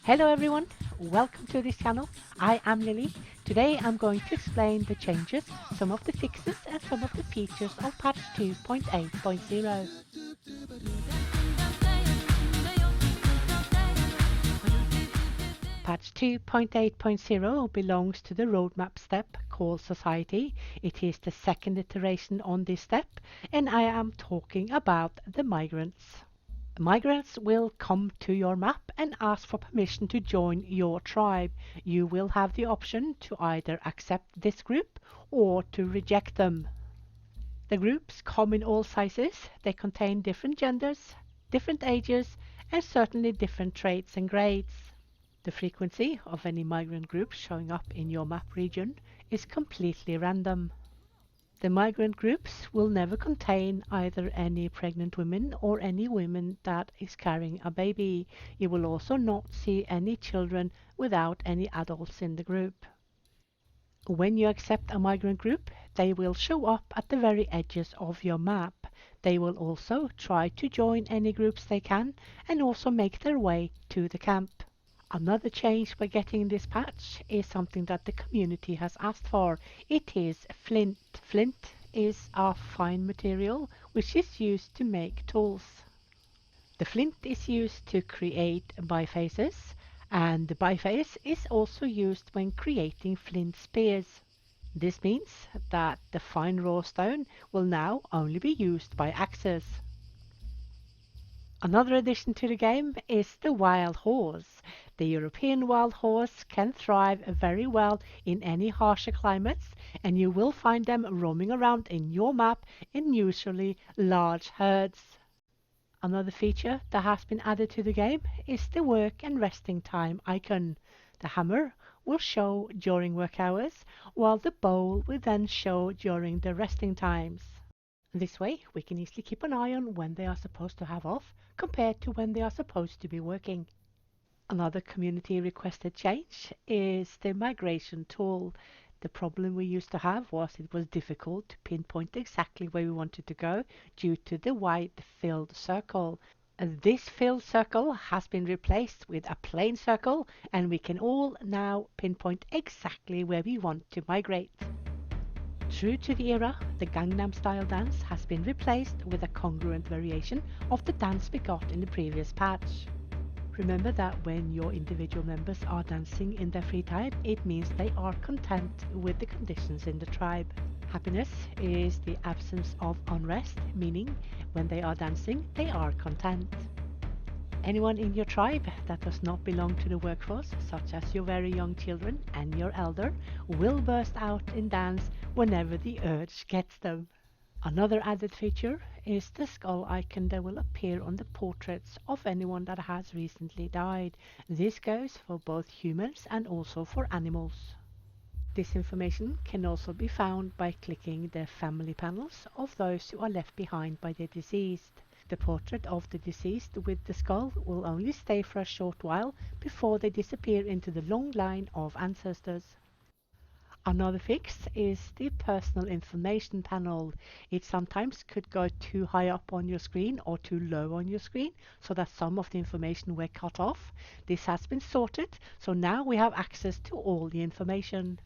Hello everyone, welcome to this channel. I am Lilly. Today I'm going to explain the changes, some of the fixes and some of the features of patch 2.8.0. Patch 2.8.0 belongs to the roadmap step called Society. It is the second iteration on this step, and I am talking about the migrants. Migrants will come to your map and ask for permission to join your tribe. You will have the option to either accept this group or to reject them. The groups come in all sizes. They contain different genders, different ages, and certainly different traits and grades. The frequency of any migrant group showing up in your map region is completely random. The migrant groups will never contain either any pregnant women or any women that is carrying a baby. You will also not see any children without any adults in the group. When you accept a migrant group, they will show up at the very edges of your map. They will also try to join any groups they can and also make their way to the camp. Another change we're getting in this patch is something that the community has asked for. It is Flint. Flint is a fine material which is used to make tools. The flint is used to create bifaces, and the biface is also used when creating flint spears. This means that the fine raw stone will now only be used by axes. Another addition to the game is the wild horse. The European wild horse can thrive very well in any harsher climates, and you will find them roaming around in your map in usually large herds. Another feature that has been added to the game is the work and resting time icon. The hammer will show during work hours, while the bowl will then show during the resting times. This way, we can easily keep an eye on when they are supposed to have off compared to when they are supposed to be working. Another community requested change is the migration tool. The problem we used to have was it was difficult to pinpoint exactly where we wanted to go due to the wide filled circle. This filled circle has been replaced with a plain circle, and we can all now pinpoint exactly where we want to migrate. True to the era, the Gangnam Style dance has been replaced with a congruent variation of the dance we got in the previous patch. Remember that when your individual members are dancing in their free time, it means they are content with the conditions in the tribe. Happiness is the absence of unrest, meaning when they are dancing, they are content. Anyone in your tribe that does not belong to the workforce, such as your very young children and your elder, will burst out in dance whenever the urge gets them. Another added feature is the skull icon that will appear on the portraits of anyone that has recently died. This goes for both humans and also for animals. This information can also be found by clicking the family panels of those who are left behind by the deceased. The portrait of the deceased with the skull will only stay for a short while before they disappear into the long line of ancestors. Another fix is the personal information panel. It sometimes could go too high up on your screen or too low on your screen so that some of the information were cut off. This has been sorted, so now we have access to all the information.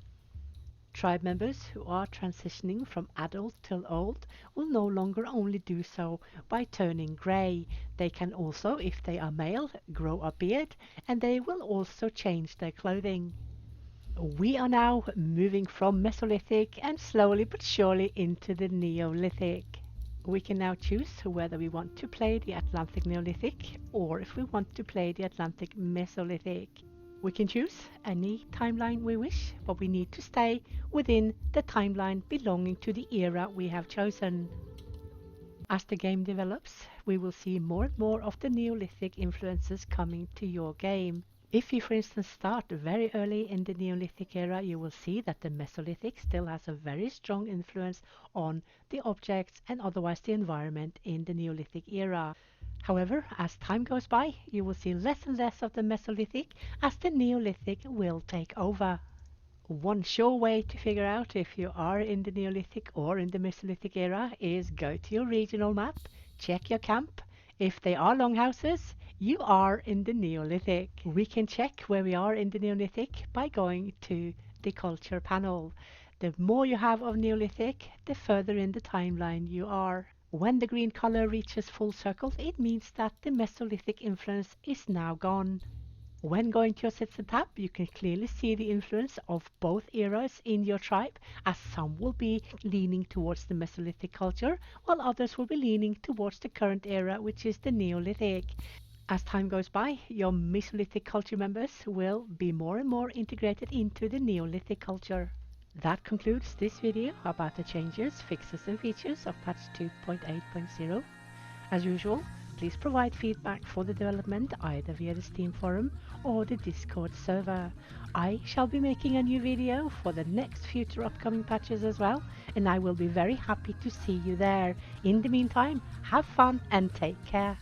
Tribe members who are transitioning from adult till old will no longer only do so by turning grey. They can also, if they are male, grow a beard, and they will also change their clothing. We are now moving from Mesolithic and slowly but surely into the Neolithic. We can now choose whether we want to play the Atlantic Neolithic or if we want to play the Atlantic Mesolithic. We can choose any timeline we wish, but we need to stay within the timeline belonging to the era we have chosen. As the game develops, we will see more and more of the Neolithic influences coming to your game. If you, for instance, start very early in the Neolithic era, you will see that the Mesolithic still has a very strong influence on the objects and otherwise the environment in the Neolithic era. However, as time goes by, you will see less and less of the Mesolithic as the Neolithic will take over. One sure way to figure out if you are in the Neolithic or in the Mesolithic era is go to your regional map, check your camp. If they are longhouses, You are in the Neolithic. We can check where we are in the Neolithic by going to the culture panel. The more you have of Neolithic, the further in the timeline you are. When the green color reaches full circle, it means that the Mesolithic influence is now gone. When going to your citizen tab, you can clearly see the influence of both eras in your tribe, as some will be leaning towards the Mesolithic culture, while others will be leaning towards the current era, which is the Neolithic. As time goes by, your Mesolithic culture members will be more and more integrated into the Neolithic culture. That concludes this video about the changes, fixes and features of patch 2.8.0. As usual, please provide feedback for the development either via the Steam forum or the Discord server. I shall be making a new video for the next future upcoming patches as well, and I will be very happy to see you there. In the meantime, have fun and take care.